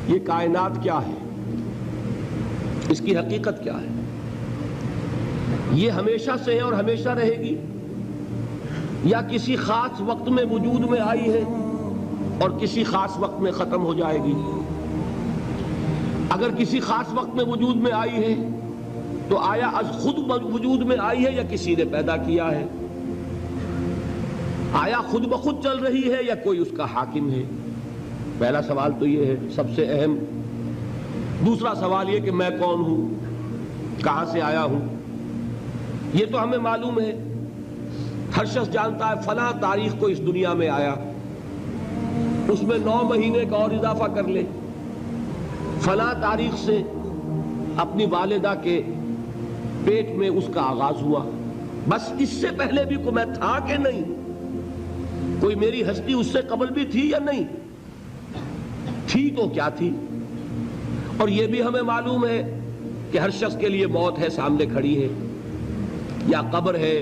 یہ کائنات کیا ہے، اس کی حقیقت کیا ہے، یہ ہمیشہ سے ہے اور ہمیشہ رہے گی، یا کسی خاص وقت میں وجود میں آئی ہے اور کسی خاص وقت میں ختم ہو جائے گی؟ اگر کسی خاص وقت میں وجود میں آئی ہے تو آیا از خود وجود میں آئی ہے یا کسی نے پیدا کیا ہے؟ آیا خود بخود چل رہی ہے یا کوئی اس کا حاکم ہے؟ پہلا سوال تو یہ ہے سب سے اہم۔ دوسرا سوال یہ کہ میں کون ہوں، کہاں سے آیا ہوں؟ یہ تو ہمیں معلوم ہے، ہر شخص جانتا ہے فلاں تاریخ کو اس دنیا میں آیا، اس میں 9 مہینے کا اور اضافہ کر لے، فلاں تاریخ سے اپنی والدہ کے پیٹ میں اس کا آغاز ہوا، بس اس سے پہلے بھی کوئی میں تھا کہ نہیں؟ کوئی میری ہستی اس سے قبل بھی تھی یا نہیں تھی؟ تو کیا تھی؟ اور یہ بھی ہمیں معلوم ہے کہ ہر شخص کے لیے موت ہے، سامنے کھڑی ہے، یا قبر ہے،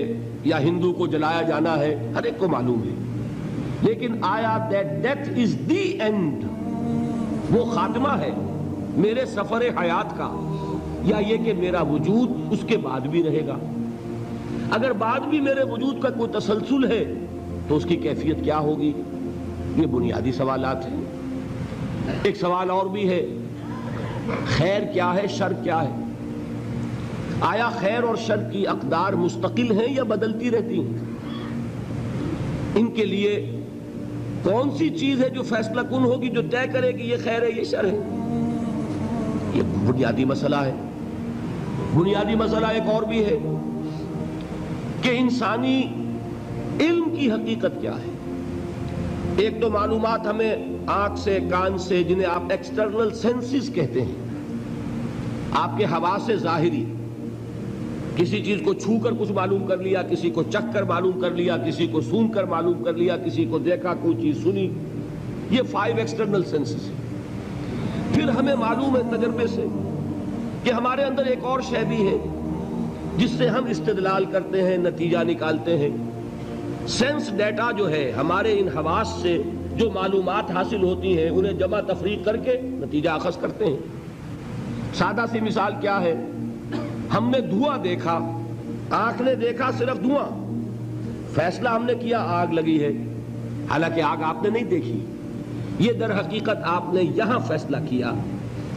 یا ہندو کو جلایا جانا ہے، ہر ایک کو معلوم ہے۔ لیکن آیا that death is the end، وہ خاتمہ ہے میرے سفر حیات کا، یا یہ کہ میرا وجود اس کے بعد بھی رہے گا؟ اگر بعد بھی میرے وجود کا کوئی تسلسل ہے تو اس کی کیفیت کیا ہوگی؟ یہ بنیادی سوالات ہیں۔ ایک سوال اور بھی ہے، خیر کیا ہے، شر کیا ہے؟ آیا خیر اور شر کی اقدار مستقل ہیں یا بدلتی رہتی ہیں؟ ان کے لیے کون سی چیز ہے جو فیصلہ کن ہوگی، جو طے کرے کہ یہ خیر ہے یہ شر ہے؟ یہ بنیادی مسئلہ ہے۔ بنیادی مسئلہ ایک اور بھی ہے کہ انسانی علم کی حقیقت کیا ہے۔ ایک تو معلومات ہمیں آنکھ سے، کان سے، جنہیں آپ ایکسٹرنل سینسز کہتے ہیں، آپ کے حواس ظاہری، کسی چیز کو چھو کر کچھ معلوم کر لیا، کسی کو چکھ کر معلوم کر لیا، کسی کو سون کر معلوم کر لیا، کسی کو دیکھا، کوئی چیز سنی، یہ 5 ایکسٹرنل سینسز ہیں۔ پھر ہمیں معلوم ہے تجربے سے کہ ہمارے اندر ایک اور شے بھی ہے جس سے ہم استدلال کرتے ہیں، نتیجہ نکالتے ہیں۔ سینس ڈیٹا جو ہے، ہمارے ان حواس سے جو معلومات حاصل ہوتی ہیں انہیں جمع تفریق کر کے نتیجہ اخذ کرتے ہیں۔ سادہ سی مثال کیا ہے، ہم نے دھواں دیکھا، آنکھ نے دیکھا صرف دھواں، فیصلہ ہم نے کیا آگ لگی ہے، حالانکہ آگ آپ نے نہیں دیکھی۔ یہ در حقیقت آپ نے یہاں فیصلہ کیا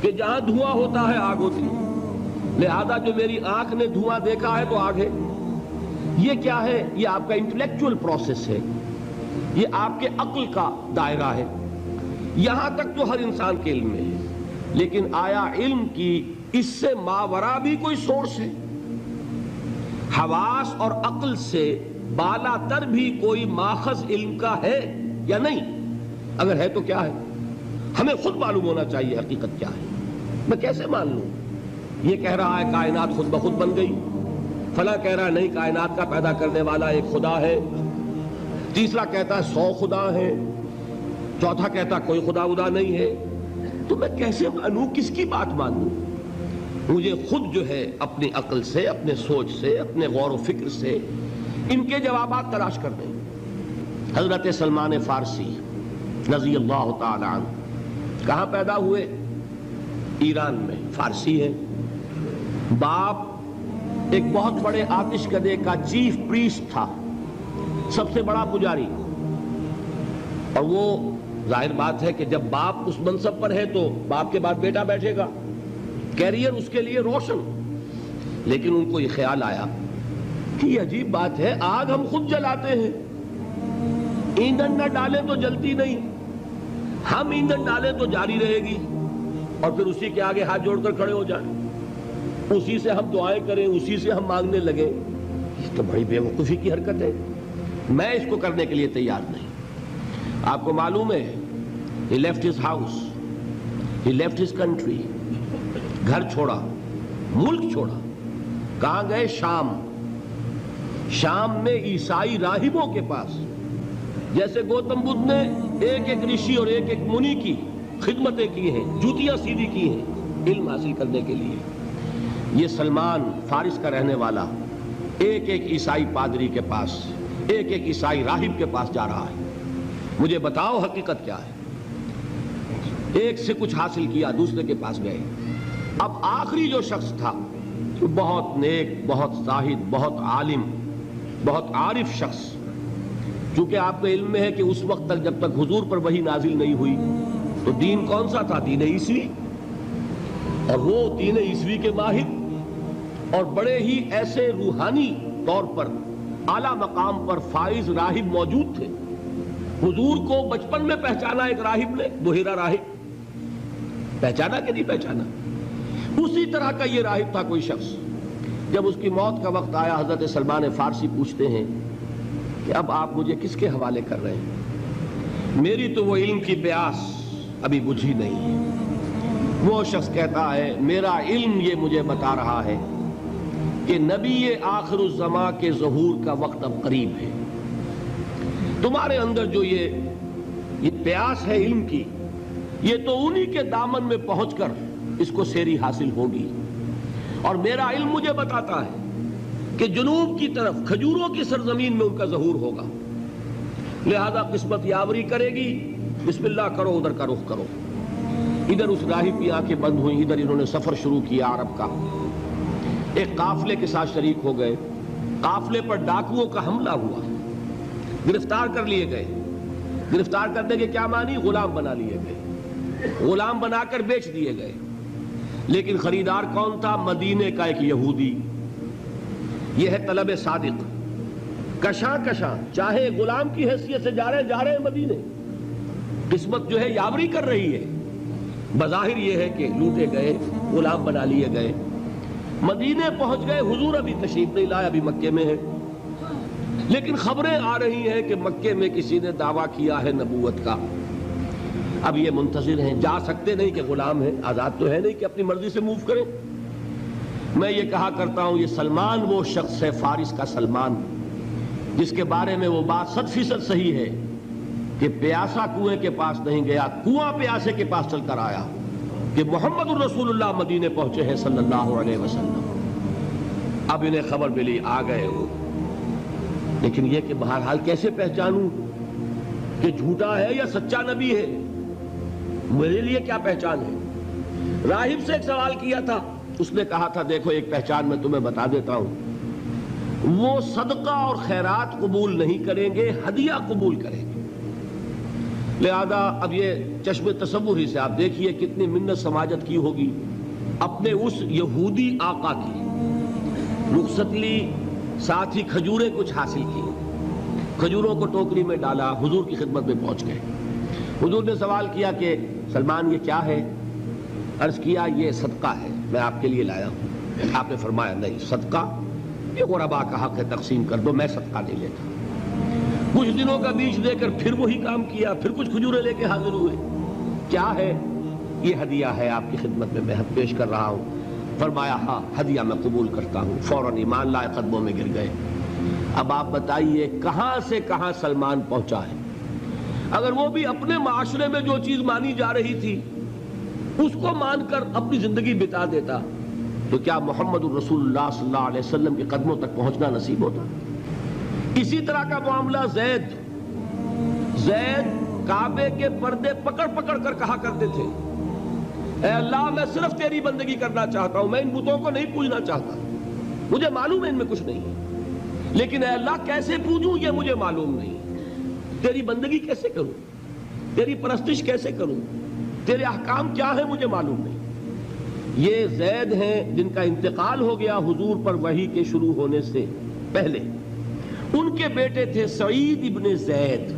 کہ جہاں دھواں ہوتا ہے آگ ہوتی ہے، لہذا جو میری آنکھ نے دھواں دیکھا ہے تو آگ ہے۔ یہ کیا ہے؟ یہ آپ کا انٹلیکچول پروسیس ہے، یہ آپ کے عقل کا دائرہ ہے۔ یہاں تک تو ہر انسان کے علم میں ہے، لیکن آیا علم کی اس سے ماورا بھی کوئی سورس ہے؟ حواس اور عقل سے بالا تر بھی کوئی ماخذ علم کا ہے یا نہیں؟ اگر ہے تو کیا ہے؟ ہمیں خود معلوم ہونا چاہیے حقیقت کیا ہے۔ میں کیسے مان لوں؟ یہ کہہ رہا ہے کائنات خود بخود بن گئی، فلاں کہہ رہا ہے نہیں، کائنات کا پیدا کرنے والا ایک خدا ہے، تیسرا کہتا ہے 100 خدا ہیں، چوتھا کہتا کوئی خدا ودا نہیں ہے۔ تو میں کیسے مانوں، کس کی بات مانوں؟ مجھے خود جو ہے اپنی عقل سے، اپنے سوچ سے، اپنے غور و فکر سے ان کے جوابات تلاش کرنے۔ حضرت سلمان فارسی رضی اللہ تعالی عنہ کہاں پیدا ہوئے؟ ایران میں، فارسی ہے۔ باپ ایک بہت بڑے آتش کدے کا چیف پریسٹ تھا، سب سے بڑا پجاری، اور وہ ظاہر بات ہے کہ جب باپ اس منصب پر ہے تو باپ کے بعد بیٹا بیٹھے گا، کیریئر اس کے لیے روشن۔ لیکن ان کو یہ خیال آیا کہ یہ عجیب بات ہے، آگ ہم خود جلاتے ہیں، ایندھن نہ ڈالیں تو جلتی نہیں، ہم ایندھن ڈالیں تو جاری رہے گی، اور پھر اسی کے آگے ہاتھ جوڑ کر کھڑے ہو جائیں، اسی سے ہم دعائیں کریں، اسی سے ہم مانگنے لگیں۔ یہ تو بڑی بے وقوفی کی حرکت ہے، میں اس کو کرنے کے لیے تیار نہیں۔ آپ کو معلوم ہے he left his house, he left his country، گھر چھوڑا، ملک چھوڑا، کہاں گئے؟ شام۔ شام میں عیسائی راہبوں کے پاس، جیسے گوتم بدھ نے ایک ایک رشی اور ایک ایک منی کی خدمتیں کی ہیں، جوتیاں سیدھی کی ہیں علم حاصل کرنے کے لیے، یہ سلمان فارس کا رہنے والا ایک ایک عیسائی پادری کے پاس، ایک ایک عیسائی راہب کے پاس جا رہا ہے۔ مجھے بتاؤ حقیقت کیا ہے؟ ایک سے کچھ حاصل کیا، دوسرے کے پاس گئے۔ اب آخری جو شخص تھا، بہت نیک، بہت زاہد، بہت عالم، بہت عارف شخص، چونکہ آپ کو علم میں ہے کہ اس وقت تک جب تک حضور پر وحی نازل نہیں ہوئی تو دین کون سا تھا؟ دین عیسوی، اور وہ دین عیسوی کے ماہر اور بڑے ہی ایسے روحانی طور پر اعلیٰ مقام پر فائز راہب موجود تھے۔ حضور کو بچپن میں پہچانا ایک راہب نے، بحیرہ راہب، پہچانا کہ نہیں پہچانا؟ اسی طرح کا یہ راہب تھا کوئی شخص۔ جب اس کی موت کا وقت آیا، حضرت سلمان فارسی پوچھتے ہیں کہ اب آپ مجھے کس کے حوالے کر رہے ہیں؟ میری تو وہ علم کی پیاس ابھی بجھی نہیں ہے۔ وہ شخص کہتا ہے میرا علم یہ مجھے بتا رہا ہے کہ نبی آخر الزماں کے ظہور کا وقت اب قریب ہے۔ تمہارے اندر جو یہ پیاس ہے علم کی، یہ تو انہی کے دامن میں پہنچ کر اس کو سیری حاصل ہوگی۔ اور میرا علم مجھے بتاتا ہے کہ جنوب کی طرف کھجوروں کی سرزمین میں ان کا ظہور ہوگا، لہذا قسمت یاوری کرے گی، بسم اللہ کرو، ادھر کا رخ کرو۔ ادھر اس راہب کی آنکھیں بند ہوئیں، ادھر انہوں نے سفر شروع کیا عرب کا۔ ایک قافلے کے ساتھ شریک ہو گئے، قافلے پر ڈاکوؤں کا حملہ ہوا، گرفتار کر لیے گئے۔ گرفتار کرنے کے کیا معنی؟ غلام بنا لیے گئے، غلام بنا کر بیچ دیے گئے۔ لیکن خریدار کون تھا؟ مدینے کا ایک یہودی۔ یہ ہے طلب صادق، کشاں کشاں، چاہے غلام کی حیثیت سے جا رہے ہیں مدینے، قسمت جو ہے یاوری کر رہی ہے۔ بظاہر یہ ہے کہ لوٹے گئے، غلام بنا لیے گئے، مدینے پہنچ گئے۔ حضور ابھی تشریف نہیں لائے، ابھی مکے میں ہے، لیکن خبریں آ رہی ہیں کہ مکے میں کسی نے دعویٰ کیا ہے نبوت کا۔ اب یہ منتظر ہیں، جا سکتے نہیں کہ غلام ہیں، آزاد تو ہے نہیں کہ اپنی مرضی سے موو کریں۔ میں یہ کہا کرتا ہوں، یہ سلمان وہ شخص ہے، فارس کا سلمان، جس کے بارے میں وہ بات 100% صحیح ہے کہ پیاسا کنویں کے پاس نہیں گیا، کنواں پیاسے کے پاس چل کر آیا کہ محمد الرسول اللہ مدینے پہنچے ہیں صلی اللہ علیہ وسلم۔ اب انہیں خبر ملی، آ گئے وہ، لیکن یہ کہ بہرحال کیسے پہچانوں کہ جھوٹا ہے یا سچا نبی ہے؟ میرے لیے کیا پہچان ہے؟ راہب سے ایک سوال کیا تھا، اس نے کہا تھا دیکھو ایک پہچان میں تمہیں بتا دیتا ہوں، وہ صدقہ اور خیرات قبول نہیں کریں گے، ہدیہ قبول کریں گے۔ لہذا اب یہ چشم تصور ہی سے آپ دیکھیے کتنی منت سماجت کی ہوگی اپنے اس یہودی آقا کی۔ رخصت لی، ساتھ ہی کھجوریں کچھ حاصل کی، کھجوروں کو ٹوکری میں ڈالا، حضور کی خدمت میں پہنچ گئے۔ حضور نے سوال کیا کہ سلمان یہ کیا ہے؟ عرض کیا یہ صدقہ ہے، میں آپ کے لیے لایا ہوں۔ آپ نے فرمایا نہیں، صدقہ یہ غربا کا حق ہے، تقسیم کر دو، میں صدقہ نہیں لیتا۔ کچھ دنوں کا بیچ دے کر پھر وہی کام کیا، پھر کچھ کھجوریں لے کے حاضر ہوئے۔ کیا ہے؟ یہ ہدیہ ہے، آپ کی خدمت میں پیش کر رہا ہوں۔ فرمایا ہاں ہدیہ میں قبول کرتا ہوں۔ فوراً ایمان لائے، قدموں میں گر گئے۔ اب آپ بتائیے کہاں سے کہاں سلمان پہنچا ہے؟ اگر وہ بھی اپنے معاشرے میں جو چیز مانی جا رہی تھی اس کو مان کر اپنی زندگی بتا دیتا تو کیا محمد الرسول اللہ صلی اللہ علیہ وسلم کے قدموں تک پہنچنا نصیب ہوتا؟ اسی طرح کا معاملہ زید کعبے کے پردے پکڑ پکڑ کر کہا کرتے تھے اے اللہ میں صرف تیری بندگی کرنا چاہتا ہوں، میں ان بتوں کو نہیں پوجنا چاہتا، مجھے معلوم ہے ان میں کچھ نہیں ہے، لیکن اے اللہ کیسے پوجوں یہ مجھے معلوم نہیں، تیری بندگی کیسے کروں، تیری پرستش کیسے کروں، تیرے احکام کیا ہیں مجھے معلوم نہیں۔ یہ زید ہیں جن کا انتقال ہو گیا حضور پر وحی کے شروع ہونے سے پہلے۔ ان کے بیٹے تھے سعید ابن زید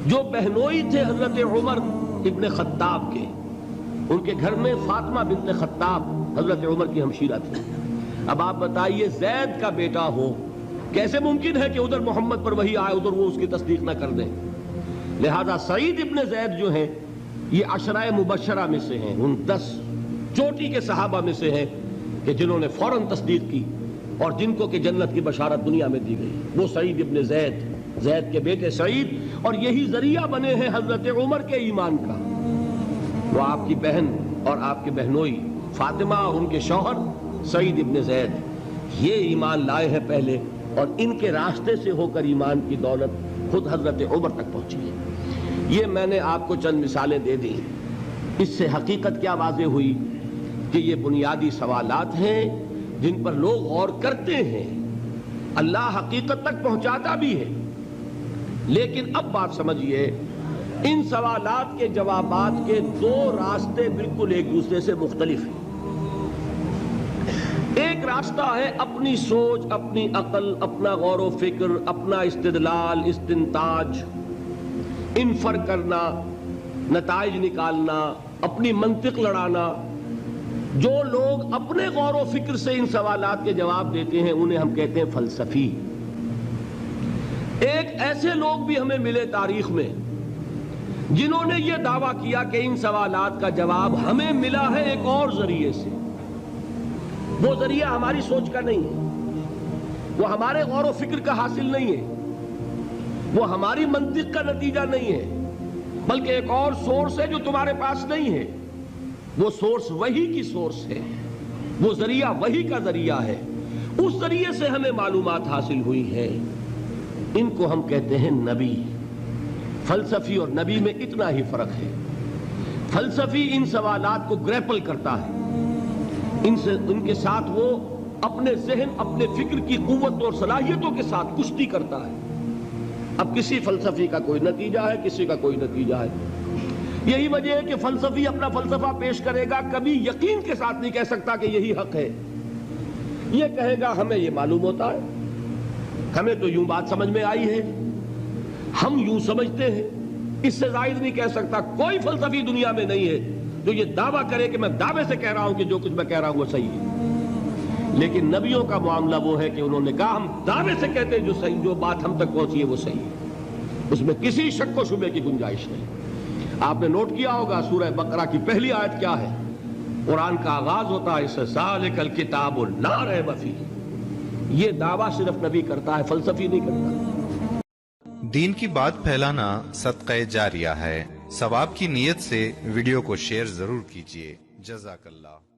جو بہنوئی تھے حضرت عمر ابن خطاب کے، ان کے گھر میں فاطمہ بنت خطاب حضرت عمر کی ہمشیرہ تھی۔ اب آپ بتائیے زید کا بیٹا ہو، کیسے ممکن ہے کہ ادھر محمد پر وحی آئے ادھر وہ اس کی تصدیق نہ کر دیں؟ لہذا سعید ابن زید جو ہیں یہ عشرہ مبشرہ میں سے ہیں، ان 10 چوٹی کے صحابہ میں سے ہیں کہ جنہوں نے فوراً تصدیق کی اور جن کو کہ جنت کی بشارت دنیا میں دی گئی۔ وہ سعید ابن زید کے بیٹے سعید، اور یہی ذریعہ بنے ہیں حضرت عمر کے ایمان کا۔ وہ آپ کی بہن اور آپ کے بہنوئی فاطمہ اور ان کے شوہر سعید ابن زید یہ ایمان لائے ہیں پہلے، اور ان کے راستے سے ہو کر ایمان کی دولت خود حضرت عمر تک پہنچی ہے۔ یہ میں نے آپ کو چند مثالیں دے دی اس سے حقیقت کیا واضح ہوئی کہ یہ بنیادی سوالات ہیں جن پر لوگ غور کرتے ہیں، اللہ حقیقت تک پہنچاتا بھی ہے، لیکن اب بات سمجھیے، ان سوالات کے جوابات کے دو راستے بالکل ایک دوسرے سے مختلف ہیں۔ ایک راستہ ہے اپنی سوچ، اپنی عقل، اپنا غور و فکر، اپنا استدلال، استنتاج، انفر کرنا، نتائج نکالنا، اپنی منطق لڑانا۔ جو لوگ اپنے غور و فکر سے ان سوالات کے جواب دیتے ہیں انہیں ہم کہتے ہیں فلسفی۔ ایک ایسے لوگ بھی ہمیں ملے تاریخ میں جنہوں نے یہ دعویٰ کیا کہ ان سوالات کا جواب ہمیں ملا ہے ایک اور ذریعے سے، وہ ذریعہ ہماری سوچ کا نہیں ہے، وہ ہمارے غور و فکر کا حاصل نہیں ہے، وہ ہماری منطق کا نتیجہ نہیں ہے، بلکہ ایک اور سورس ہے جو تمہارے پاس نہیں ہے۔ وہ سورس وہی کی سورس ہے، وہ ذریعہ وہی کا ذریعہ ہے، اس ذریعے سے ہمیں معلومات حاصل ہوئی ہیں۔ ان کو ہم کہتے ہیں نبی۔ فلسفی اور نبی میں اتنا ہی فرق ہے، فلسفی ان سوالات کو گریپل کرتا ہے، ان کے ساتھ وہ اپنے ذہن، اپنے فکر کی قوت اور صلاحیتوں کے ساتھ کشتی کرتا ہے۔ اب کسی فلسفی کا کوئی نتیجہ ہے، کسی کا کوئی نتیجہ ہے۔ یہی وجہ ہے کہ فلسفی اپنا فلسفہ پیش کرے گا، کبھی یقین کے ساتھ نہیں کہہ سکتا کہ یہی حق ہے۔ یہ کہے گا ہمیں یہ معلوم ہوتا ہے، ہمیں تو یوں بات سمجھ میں آئی ہے، ہم یوں سمجھتے ہیں، اس سے زائد نہیں کہہ سکتا۔ کوئی فلسفی دنیا میں نہیں ہے جو یہ دعویٰ کرے کہ میں دعوے سے کہہ رہا ہوں کہ جو کچھ میں کہہ رہا ہوں وہ صحیح ہے۔ لیکن نبیوں کا معاملہ وہ ہے کہ انہوں نے کہا ہم دعوے سے کہتے ہیں جو بات ہم تک پہنچی ہے وہ صحیح ہے، اس میں کسی شک و شبے کی گنجائش نہیں۔ آپ نے نوٹ کیا ہوگا سورہ بقرہ کی پہلی آیت کیا ہے؟ قرآن کا آغاز ہوتا ہے اس سے ذالک الکتاب لا ریب فیہ۔ یہ دعویٰ صرف نبی کرتا ہے، فلسفی نہیں کرتا۔ دین کی بات پھیلانا صدقہ جاریہ ہے۔ ثواب کی نیت سے ویڈیو کو شیئر ضرور کیجیے۔ جزاک اللہ۔